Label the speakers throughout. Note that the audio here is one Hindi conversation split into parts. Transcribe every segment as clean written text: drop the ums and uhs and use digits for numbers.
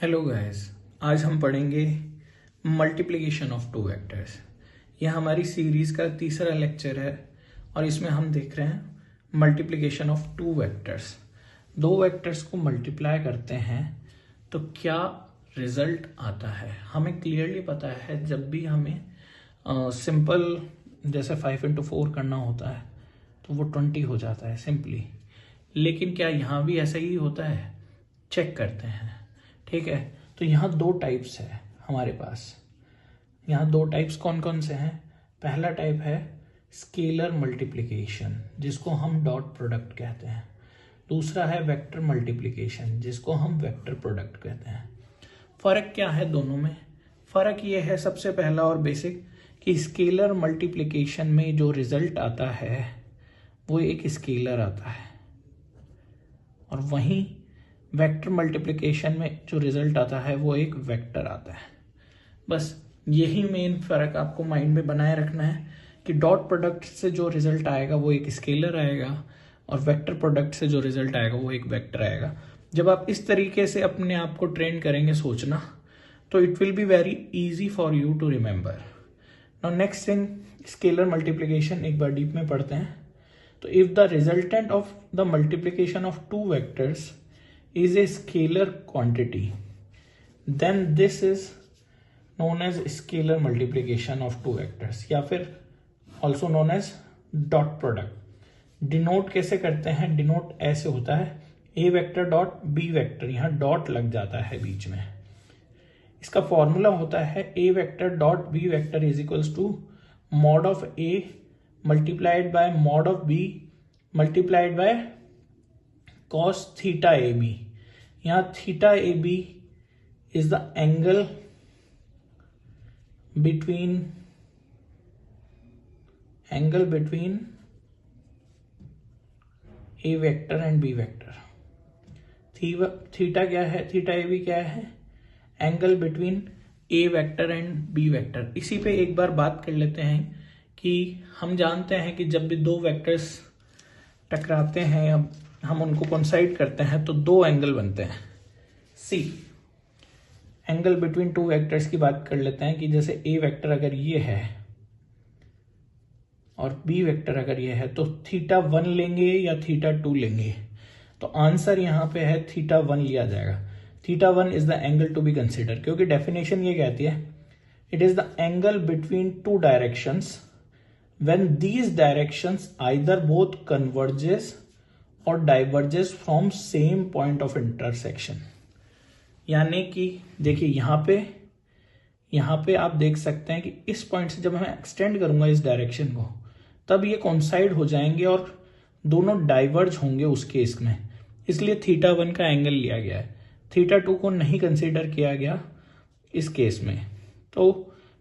Speaker 1: हेलो गाइस, आज हम पढ़ेंगे मल्टीप्लिकेशन ऑफ टू वेक्टर्स। यह हमारी सीरीज का तीसरा लेक्चर है और इसमें हम देख रहे हैं मल्टीप्लिकेशन ऑफ टू वेक्टर्स। दो वेक्टर्स को मल्टीप्लाई करते हैं तो क्या रिजल्ट आता है। हमें क्लियरली पता है जब भी हमें सिंपल जैसे 5 into 4 करना होता है तो वो 20 हो जाता है सिंपली। लेकिन क्या यहाँ भी ऐसा ही होता है? चेक करते हैं। ठीक है, तो यहाँ दो टाइप्स है हमारे पास। यहाँ दो टाइप्स कौन कौन से हैं? पहला टाइप है स्केलर मल्टीप्लिकेशन, जिसको हम डॉट प्रोडक्ट कहते हैं। दूसरा है वेक्टर मल्टीप्लिकेशन, जिसको हम वेक्टर प्रोडक्ट कहते हैं। फर्क क्या है दोनों में? फर्क ये है सबसे पहला और बेसिक कि स्केलर मल्टीप्लिकेशन में जो रिजल्ट आता है वो एक स्केलर आता है, और वहीं वेक्टर मल्टीप्लिकेशन में जो रिजल्ट आता है वो एक वेक्टर आता है। बस यही मेन फर्क आपको माइंड में बनाए रखना है कि डॉट प्रोडक्ट से जो रिजल्ट आएगा वो एक स्केलर आएगा और वेक्टर प्रोडक्ट से जो रिजल्ट आएगा वो एक वेक्टर आएगा। जब आप इस तरीके से अपने आप को ट्रेन करेंगे सोचना, तो it will be very easy for you to remember. Now next thing, scalar multiplication एक बार डीप में पढ़ते हैं। तो if the resultant of the multiplication of two vectors is a scalar quantity, then this is known as scalar multiplication of two vectors, या फिर also known as dot product। Denote कैसे करते हैं? डिनोट ऐसे होता है a vector dot b vector, यहाँ डॉट लग जाता है बीच में। इसका फॉर्मूला होता है a vector dot b vector is equals to mod of a multiplied by mod of b multiplied by cos theta AB। यहाँ theta AB is the angle between A vector and B vector। Theta क्या है? थीटा AB क्या है? Angle between A vector and B vector. इसी पे एक बार बात कर लेते हैं कि हम जानते हैं कि जब भी दो वेक्टर्स टकराते हैं या हम उनको कोइंसाइड करते हैं तो दो एंगल बनते हैं। See angle between two vectors की बात कर लेते हैं कि जैसे ए वेक्टर अगर ये है और बी वेक्टर अगर ये है तो थीटा 1 लेंगे या थीटा 2 लेंगे, तो आंसर यहाँ पे है थीटा 1 लिया जाएगा। Theta 1 is the angle to be consider, क्योंकि डेफिनेशन ये कहती है it is the angle between two directions when these directions either both converges और diverges from same point of intersection. यानी कि देखिए यहाँ पे आप देख सकते हैं कि इस पॉइंट से जब मैं एक्सटेंड करूंगा इस डायरेक्शन को, तब ये कोइंसाइड हो जाएंगे और दोनों डाइवर्ज होंगे उस केस में। इसलिए थीटा 1 का एंगल लिया गया है, थीटा 2 को नहीं कंसीडर किया गया इस केस में। तो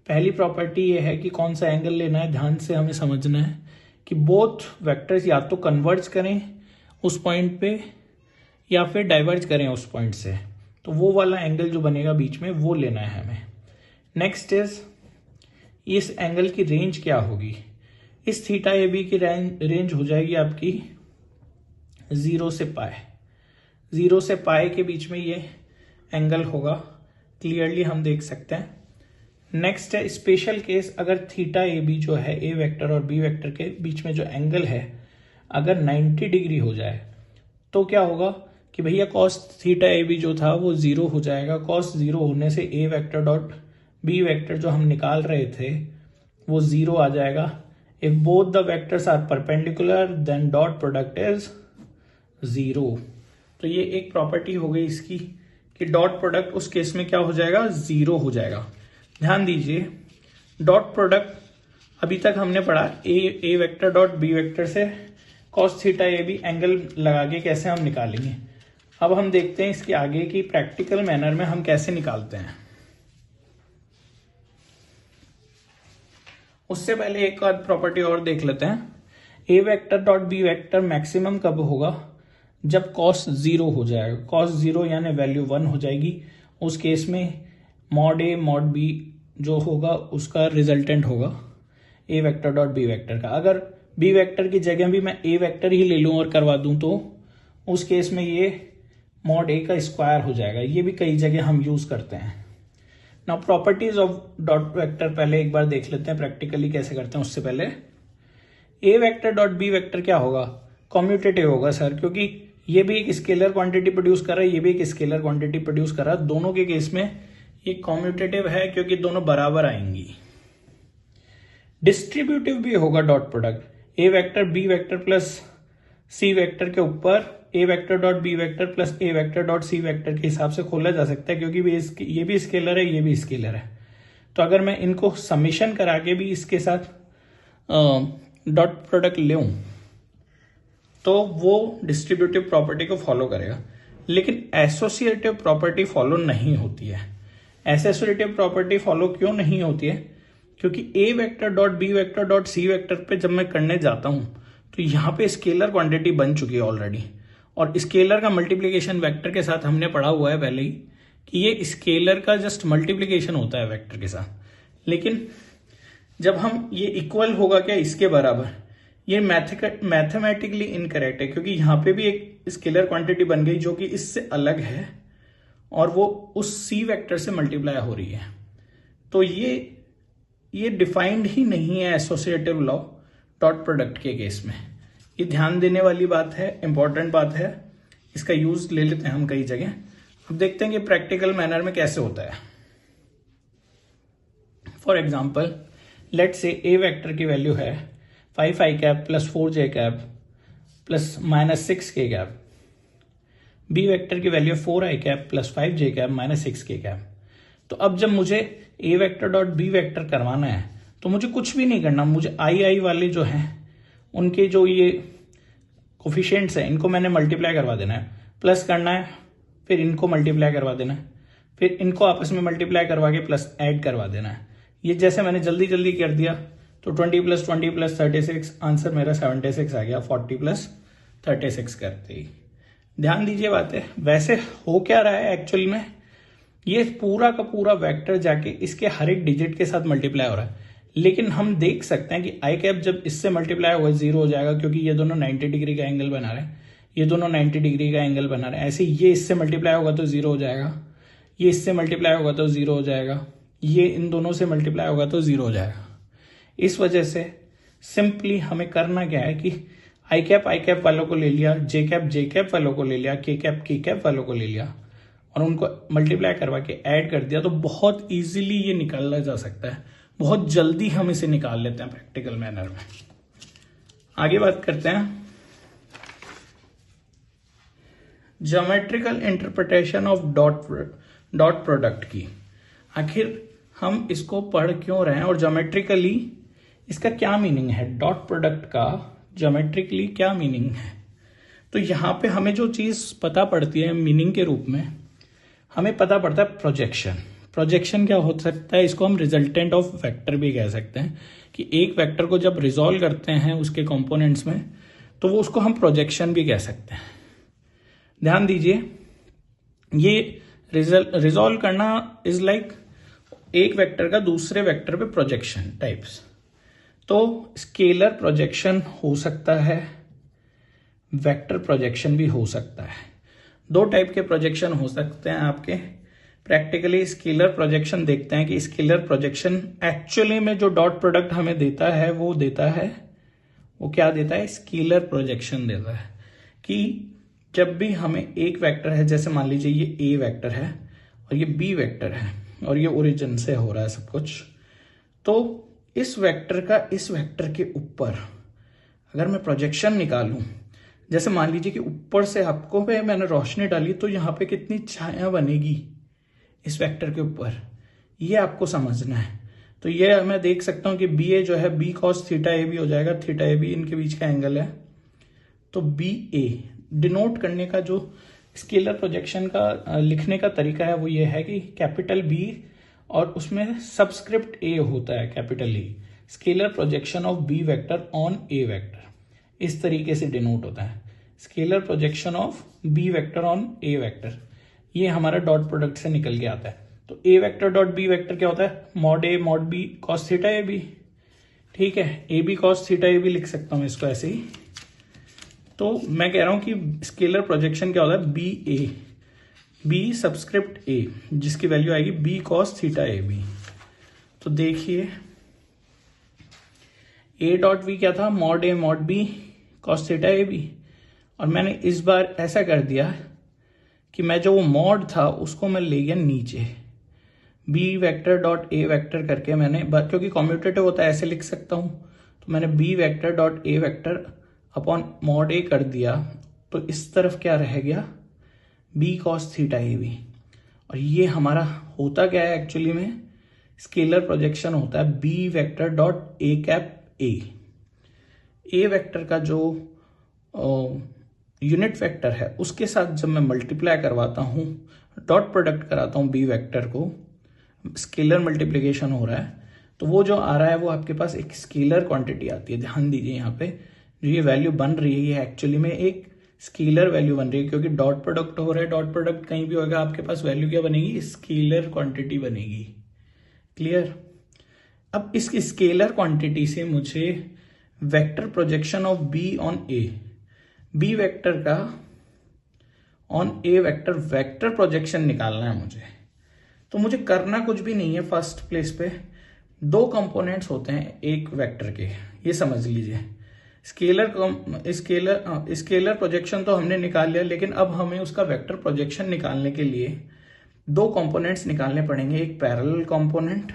Speaker 1: पहली प्रॉपर्टी ये है कि कौन सा एंगल लेना है, ध्यान से हमें समझना है कि बोथ वेक्टर्स या तो कन्वर्ज करें उस पॉइंट पे या फिर डाइवर्ज करें उस पॉइंट से, तो वो वाला एंगल जो बनेगा बीच में वो लेना है हमें। नेक्स्ट इज इस एंगल की रेंज क्या होगी? इस थीटा ए बी की रेंज हो जाएगी आपकी 0 से पाई। 0 से पाई के बीच में ये एंगल होगा, क्लियरली हम देख सकते हैं। नेक्स्ट है स्पेशल केस, अगर थीटा ए बी जो है ए वेक्टर और बी वेक्टर के बीच में जो एंगल है अगर 90 डिग्री हो जाए तो क्या होगा कि भैया कॉस थीटा ए बी जो था वो 0 हो जाएगा। कॉस 0 होने से A vector dot B vector जो हम निकाल रहे थे वो 0 आ जाएगा। If both the vectors are perpendicular then dot product is 0। तो ये एक प्रॉपर्टी हो गई इसकी कि डॉट प्रोडक्ट उस केस में क्या हो जाएगा? 0 हो जाएगा। ध्यान दीजिए, डॉट प्रोडक्ट अभी तक हमने पढ़ा A vector dot B vector से cos theta A B angle लगा के कैसे हम निकालेंगे। अब हम देखते हैं इसके आगे की प्रैक्टिकल मैनर में हम कैसे निकालते हैं। उससे पहले एक और प्रॉपर्टी और देख लेते हैं। A vector dot B vector maximum कब होगा? जब कॉस 0 हो जाएगा। कॉस 0 यानी वैल्यू 1 हो जाएगी। उस केस में मॉड ए मॉड बी जो होगा उसका रिजल्टेंट होगा ए वेक्टर डॉट बी वेक्टर का। अगर बी वेक्टर की जगह भी मैं ए वेक्टर ही ले लूं और करवा दूं तो उस केस में ये मॉड ए का स्क्वायर हो जाएगा। ये भी कई जगह हम यूज करते हैं। Now properties of dot vector पहले एक बार देख लेते हैं प्रैक्टिकली कैसे करते हैं। उससे पहले ए वेक्टर डॉट बी वेक्टर क्या होगा, कॉम्यूटेटिव होगा सर, क्योंकि ये भी एक स्केलर क्वांटिटी प्रोड्यूस कर रहा है, ये भी एक स्केलर क्वांटिटी प्रोड्यूस कर रहा है। दोनों के केस में ये कॉम्यूटेटिव है क्योंकि दोनों बराबर आएंगी। डिस्ट्रीब्यूटिव भी होगा dot product A vector B vector plus C vector के ऊपर A vector dot B vector plus A vector dot C vector के हिसाब से खोला जा सकता है, क्योंकि ये भी स्केलर है, ये भी स्केलर है। तो अगर मैं इनको समीशन करा के भी इसके साथ डॉट प्रोडक्ट लूं तो वो डिस्ट्रीब्यूटिव प्रॉपर्टी को फॉलो करेगा, लेकिन एसोसिएटिव प्रॉपर्टी फॉलो नहीं होती है। एसोसिएटिव प्रॉपर्टी फॉलो क्यों नहीं होती है, क्योंकि A vector dot B vector dot C vector पे जब मैं करने जाता हूं तो यहां पे स्केलर क्वांटिटी बन चुकी है ऑलरेडी, और स्केलर का मल्टीप्लीकेशन वेक्टर के साथ हमने पढ़ा हुआ है पहले ही कि ये स्केलर का जस्ट मल्टीप्लीकेशन होता है वेक्टर के साथ। लेकिन जब हम ये इक्वल होगा क्या इसके बराबर, ये मैथमेटिकली इनकरेक्ट है, क्योंकि यहां पे भी एक स्केलर क्वांटिटी बन गई जो कि इससे अलग है और वो उस सी वेक्टर से मल्टीप्लाई हो रही है। तो ये डिफाइंड ही नहीं है एसोसिएटिव लॉ डॉट प्रोडक्ट के केस में। ये ध्यान देने वाली बात है, इंपॉर्टेंट बात है। इसका यूज ले लेते हैं हम कई जगह। अब देखते हैं कि प्रैक्टिकल मैनर में कैसे होता है। फॉर एग्जाम्पल लेट से ए वेक्टर की वैल्यू है 5 i cap plus 4 j cap plus minus 6 k cap. B vector की value 4 i cap plus 5 j cap minus 6 k cap. तो अब जब मुझे A vector dot B vector करवाना है तो मुझे कुछ भी नहीं करना, मुझे आई वाले जो हैं उनके जो ये कोफिशिएंट्स हैं इनको मैंने मल्टीप्लाई करवा देना है, प्लस करना है, फिर इनको मल्टीप्लाई करवा देना है, फिर इनको आपस में मल्टीप्लाई करवा के प्लस ऐड करवा देना है। ये जैसे मैंने जल्दी जल्दी कर दिया तो 20 प्लस 20 प्लस 36 आंसर मेरा 76 आ गया, 40 प्लस 36 करते ही। ध्यान दीजिए बातें, वैसे हो क्या रहा है एक्चुअल में, ये पूरा का पूरा वेक्टर जाके इसके हर एक डिजिट के साथ मल्टीप्लाई हो रहा है, लेकिन हम देख सकते हैं कि आई कैप जब इससे मल्टीप्लाई होगा 0 हो जाएगा, क्योंकि ये दोनों 90 डिग्री का एंगल बना रहे हैं, ये दोनों 90 डिग्री का एंगल बना रहे हैं। ऐसे ये इससे मल्टीप्लाई होगा तो 0 हो जाएगा, ये इससे मल्टीप्लाई होगा तो 0 हो जाएगा, ये इन दोनों से मल्टीप्लाई होगा तो 0 हो जाएगा। इस वजह से सिंपली हमें करना क्या है कि आई कैप वालों को ले लिया, जे कैप वालों को ले लिया, के कैप वालों को ले लिया और उनको मल्टीप्लाई करवा के ऐड कर दिया, तो बहुत इजीली ये निकाला जा सकता है। बहुत जल्दी हम इसे निकाल लेते हैं प्रैक्टिकल मैनर में। आगे बात करते हैं geometrical interpretation of dot product की। आखिर हम इसको पढ़ क्यों रहे हैं और ज्योमेट्रिकली इसका क्या मीनिंग है, डॉट प्रोडक्ट का ज्योमेट्रिकली क्या मीनिंग है। तो यहां पे हमें जो चीज पता पड़ती है मीनिंग के रूप में, हमें पता पड़ता है प्रोजेक्शन। प्रोजेक्शन क्या हो सकता है, इसको हम रिजल्टेंट ऑफ वेक्टर भी कह सकते हैं कि एक वेक्टर को जब रिजॉल्व करते हैं उसके कंपोनेंट्स में तो वो उसको हम प्रोजेक्शन भी कह सकते हैं। ध्यान दीजिए, ये रिजॉल्व करना इज लाइक एक वेक्टर का दूसरे वेक्टर पे प्रोजेक्शन टाइप्स। तो स्केलर प्रोजेक्शन हो सकता है, वेक्टर प्रोजेक्शन भी हो सकता है। दो टाइप के प्रोजेक्शन हो सकते हैं आपके। प्रैक्टिकली स्केलर प्रोजेक्शन देखते हैं कि स्केलर प्रोजेक्शन एक्चुअली में जो डॉट प्रोडक्ट हमें देता है वो क्या देता है, स्केलर प्रोजेक्शन देता है। कि जब भी हमें एक वेक्टर है, जैसे मान लीजिए ये ए वेक्टर है और ये बी वेक्टर है और ये ओरिजिन से हो रहा है सब कुछ, तो इस वेक्टर का इस वेक्टर के ऊपर अगर मैं प्रोजेक्शन निकालूं, जैसे मान लीजिए कि ऊपर से आपको मैंने रोशनी डाली तो यहाँ पे कितनी छाया बनेगी इस वेक्टर के ऊपर, ये आपको समझना है। तो ये मैं देख सकता हूं कि बी ए जो है B cos theta A B हो जाएगा, थीटा ए बी इनके बीच का एंगल है। तो बी ए डिनोट करने का जो स्केलर प्रोजेक्शन का लिखने का तरीका है वो ये है कि कैपिटल बी और उसमें सबस्क्रिप्ट ए होता है capital A, scalar projection of B vector on A vector, इस तरीके से डिनोट होता है scalar projection of B vector on A vector. ये हमारा डॉट प्रोडक्ट से निकल के आता है। तो A vector dot B vector क्या होता है, mod A mod B cos theta A B. ठीक है, A B cos theta A B लिख सकता हूं इसको ऐसे ही। तो मैं कह रहा हूं कि स्केलर प्रोजेक्शन क्या होता है, B A B subscript A, जिसकी वैल्यू आएगी B cos theta A B. तो देखिए ए डॉट वी क्या था, mod A mod B cos theta A B, और मैंने इस बार ऐसा कर दिया कि मैं जो वो मॉड था उसको मैं ले गया नीचे, B vector dot A vector करके मैंने, क्योंकि कॉम्यूटेटिव होता है ऐसे लिख सकता हूं, तो मैंने B vector dot A vector upon mod A कर दिया। तो इस तरफ क्या रह गया, B cos theta A B. और ये हमारा होता क्या है एक्चुअली में, स्केलर प्रोजेक्शन होता है B vector dot A cap A vector का जो यूनिट वेक्टर है उसके साथ जब मैं मल्टीप्लाई करवाता हूं, डॉट प्रोडक्ट कराता हूं बी वेक्टर को, स्केलर मल्टीप्लिकेशन हो रहा है, तो वो जो आ रहा है वो आपके पास एक स्केलर क्वांटिटी आती है। ध्यान दीजिए यहाँ पे जो ये वैल्यू बन रही है ये एक्चुअली में एक स्केलर वैल्यू बन रही है, क्योंकि डॉट प्रोडक्ट हो रहा है, डॉट प्रोडक्ट कहीं भी होगा आपके पास वैल्यू क्या बनेगी, स्केलर क्वांटिटी बनेगी। क्लियर। अब इस स्केलर क्वांटिटी से मुझे vector projection of B on A, B vector का on A vector vector projection निकालना है मुझे। तो मुझे करना कुछ भी नहीं है, फर्स्ट प्लेस पे दो कंपोनेंट्स होते हैं एक वेक्टर के, ये समझ लीजिए। स्केलर प्रोजेक्शन तो हमने निकाल लिया, लेकिन अब हमें उसका वेक्टर प्रोजेक्शन निकालने के लिए दो कंपोनेंट्स निकालने पड़ेंगे। एक पैरेलल कंपोनेंट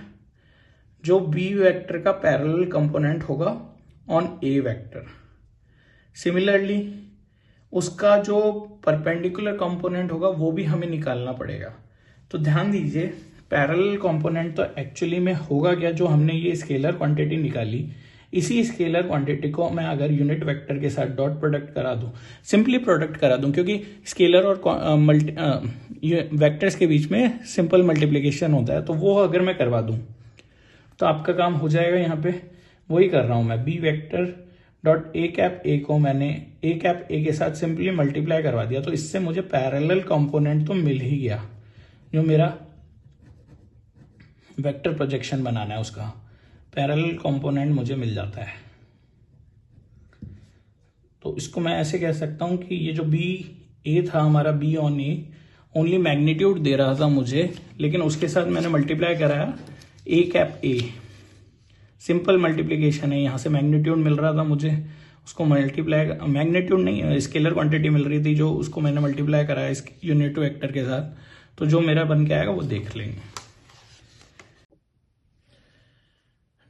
Speaker 1: जो बी वेक्टर का पैरेलल कंपोनेंट होगा ऑन ए वेक्टर, सिमिलरली उसका जो परपेंडिकुलर कंपोनेंट होगा वो भी हमें निकालना पड़ेगा। तो ध्यान दीजिए पैरेलल कंपोनेंट तो एक्चुअली में होगा क्या, जो हमने ये स्केलर क्वांटिटी निकाली, इसी स्केलर क्वांटिटी को मैं अगर यूनिट वेक्टर के साथ डॉट प्रोडक्ट करा दूं, सिंपली प्रोडक्ट करा दूं, क्योंकि स्केलर और वेक्टर्स के बीच में सिंपल मल्टीप्लिकेशन होता है, तो वो अगर मैं करवा दूं तो आपका काम हो जाएगा। यहाँ पे वही कर रहा हूं मैं, B vector dot A cap A को मैंने ए कैप ए के साथ सिंपली मल्टीप्लाई करवा दिया, तो इससे मुझे पैरेलल कंपोनेंट तो मिल ही गया, जो मेरा वेक्टर प्रोजेक्शन बनाना है उसका पैरेलल कंपोनेंट मुझे मिल जाता है। तो इसको मैं ऐसे कह सकता हूं कि ये जो बी ए था हमारा, B on A only magnitude दे रहा था मुझे, लेकिन उसके साथ मैंने मल्टीप्लाई कराया A cap A, simple multiplication है, यहां से मैग्नीट्यूड मिल रहा था मुझे, उसको मल्टीप्लाई, मैग्नीट्यूड नहीं स्केलर क्वांटिटी मिल रही थी जो, उसको मैंने मल्टीप्लाई कराया इस यूनिट वेक्टर के साथ, तो जो मेरा बन के आएगा वो देख लेंगे।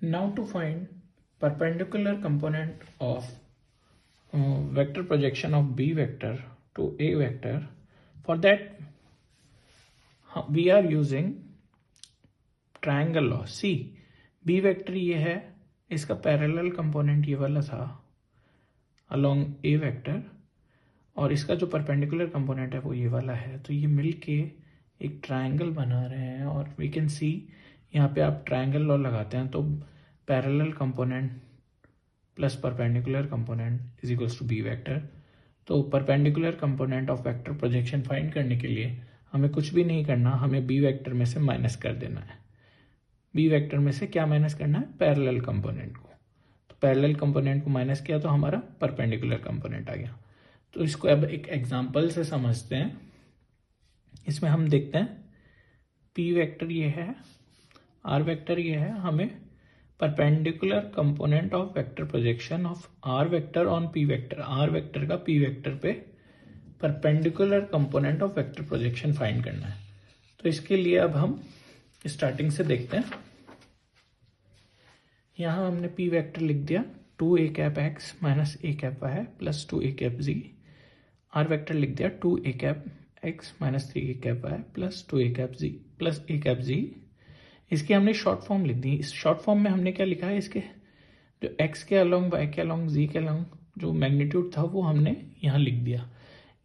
Speaker 1: Now to find perpendicular component of vector projection of B vector to A vector, for that we are using triangle law. See B vector ये है, इसका पैरेलल कंपोनेंट ये वाला था अलोंग ए वेक्टर, और इसका जो परपेंडिकुलर कंपोनेंट है वो ये वाला है, तो ये मिलके एक ट्रायंगल बना रहे हैं। और वी कैन सी यहाँ पे आप ट्रायंगल लॉ लगाते हैं तो parallel component plus perpendicular component is equals to B vector. तो perpendicular component of vector projection find करने के लिए हमें कुछ भी नहीं करना, हमें बी वेक्टर में से माइनस कर देना है। बी वेक्टर में से क्या माइनस करना है, पैरेलल कंपोनेंट को। तो पैरेलल कंपोनेंट को माइनस किया तो हमारा परपेंडिकुलर कंपोनेंट आ गया। तो इसको अब एक एग्जांपल से समझते हैं। इसमें हम देखते हैं पी वेक्टर ये है, आर वेक्टर ये है, हमें perpendicular component of vector projection of R vector on P vector, R vector का पी वेक्टर पे perpendicular component of vector projection find करना है। तो इसके लिए अब हम स्टार्टिंग से देखते हैं। यहां हमने पी वेक्टर लिख दिया 2a cap X minus a cap Y plus 2a cap Z. R vector लिख दिया 2a cap X minus 3a cap Y plus 2a cap Z plus a cap Z. इसकी हमने शॉर्ट फॉर्म लिख दी। इस शॉर्ट फॉर्म में हमने क्या लिखा है, इसके जो x के अलोंग, y के अलोंग, z के अलोंग जो मैग्नीट्यूड था वो हमने यहाँ लिख दिया।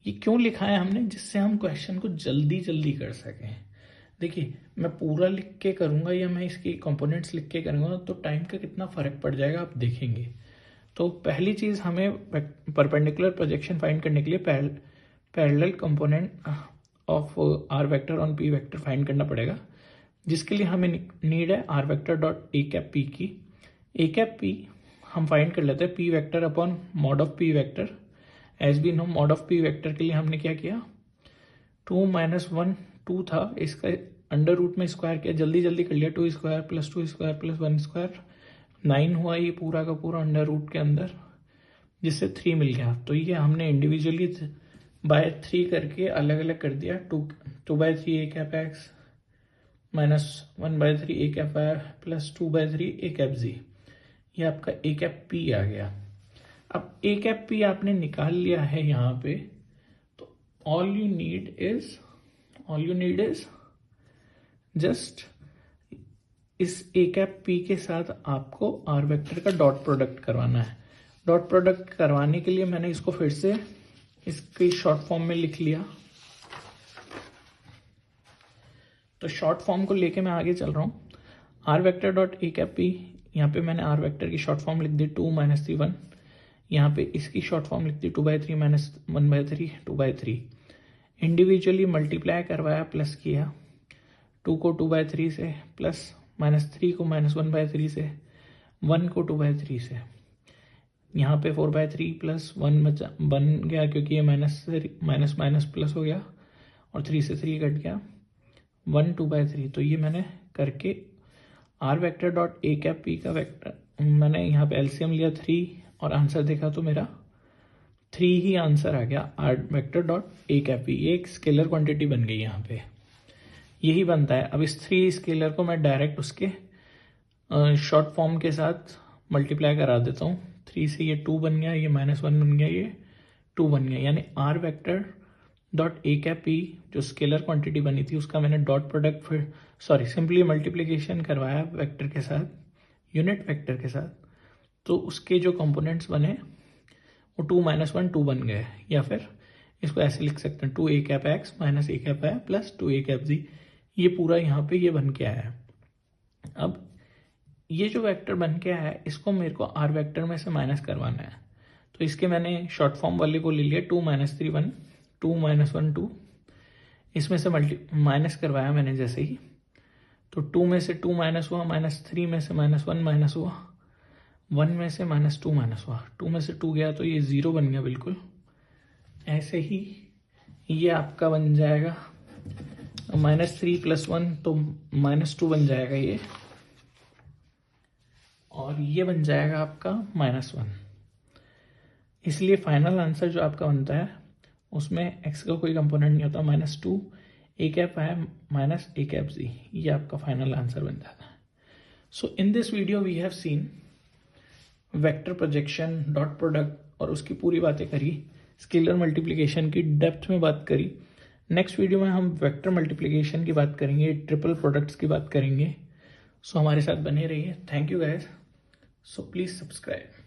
Speaker 1: ये क्यों लिखा है हमने, जिससे हम क्वेश्चन को जल्दी जल्दी कर सकें। देखिए मैं पूरा लिख के करूंगा या मैं इसकी कंपोनेंट्स लिख के करूंगा तो टाइम का कितना फर्क पड़ जाएगा आप देखेंगे। तो पहली चीज हमें परपेंडिकुलर प्रोजेक्शन फाइंड करने के लिए parallel component of R vector on P vector find करना पड़ेगा, जिसके लिए हमें नीड है R vector dot A cap P की। ए कैप पी हम फाइंड कर लेते हैं P vector upon mod of P vector. As we know mod of P vector के लिए हमने क्या किया, 2 माइनस 1 2 था, इसका अंडर रूट में स्क्वायर किया, जल्दी जल्दी कर लिया, 2 square plus 2 square plus 1 square 9 हुआ ये पूरा का पूरा अंडर रूट के अंदर, जिससे 3 मिल गया। तो ये हमने इंडिविजुअली बाय 3 करके अलग अलग कर दिया। 2/3 A cap X minus 1/3 A cap Y plus 2/3 A cap Z, ये आपका ए कैप पी आ गया। अब ए कैप पी आपने निकाल लिया है यहाँ पे, तो all you need is just इस ए कैप पी के साथ आपको आर वेक्टर का डॉट प्रोडक्ट करवाना है। डॉट प्रोडक्ट करवाने के लिए मैंने इसको फिर से इसकी शॉर्ट फॉर्म में लिख लिया। तो शॉर्ट फॉर्म को लेके मैं आगे चल रहा हूँ। R vector dot A cap P, यहाँ पे मैंने आर वेक्टर की शॉर्ट फॉर्म लिख दी 2 माइनस 3 1, यहाँ पे इसकी शॉर्ट फॉर्म लिख दी 2/3 माइनस 1/3 2/3। इंडिविजुअली मल्टीप्लाई करवाया, प्लस किया, 2 को 2/3 से प्लस, माइनस 3 को माइनस 1/3 से, 1 को 2/3 से, यहाँ पे 4/3 प्लस 1 बन गया क्योंकि ये माइनस माइनस प्लस हो गया और 3 से 3 कट गया, 1 2/3। तो ये मैंने करके R vector dot A cap P का वेक्टर, मैंने यहाँ पे एलसीएम लिया 3 और आंसर देखा तो मेरा 3 ही आंसर आ गया। R vector dot A cap P, ये एक स्केलर क्वांटिटी बन गई यहाँ पे, यही बनता है। अब इस 3 स्केलर को मैं डायरेक्ट उसके शॉर्ट फॉर्म के साथ मल्टीप्लाई करा देता हूँ। 3 से ये 2 बन गया, ये -1 बन गया, ये 2 बन गया, यानी R vector dot A cap P जो स्केलर क्वांटिटी बनी थी उसका मैंने डॉट प्रोडक्ट फिर सिंपली मल्टीप्लिकेशन करवाया वेक्टर के साथ, यूनिट वेक्टर के साथ, तो उसके जो कंपोनेंट्स बने वो 2 माइनस 1 2 बन गए। या फिर इसको ऐसे लिख सकते हैं 2 A cap X minus A cap Y plus 2 A cap Z, ये पूरा यहाँ पे ये बन के आया है। अब ये जो वेक्टर बन के आया है इसको मेरे को आर वेक्टर में से माइनस करवाना है, तो इसके मैंने शॉर्ट फॉर्म वाले को ले लिया 2 माइनस 3 1 2 माइनस 1 2, इसमें से माइनस करवाया मैंने जैसे ही, तो 2 में से 2 माइनस हुआ, -3 में से -1 माइनस हुआ, 1 में से -2 माइनस हुआ, 2 में से 2 गया तो ये 0 बन गया बिल्कुल। ऐसे ही ये आपका बन जाएगा -3 + 1 तो -2 बन जाएगा ये, और ये बन जाएगा आपका -1। इसलिए फाइनल आंसर जो आपका बनता है उसमें x का कोई कंपोनेंट नहीं होता, -2 ए कैप है माइनस ए कैप जी, ये आपका फाइनल आंसर बन जाता है। So in this video we have seen vector projection, dot product और उसकी पूरी बातें करी, स्केलर मल्टीप्लिकेशन की डेप्थ में बात करी। नेक्स्ट वीडियो में हम वेक्टर मल्टीप्लिकेशन की बात करेंगे, ट्रिपल प्रोडक्ट्स की बात करेंगे। सो हमारे साथ बने रहिए। Thank you guys, so please subscribe.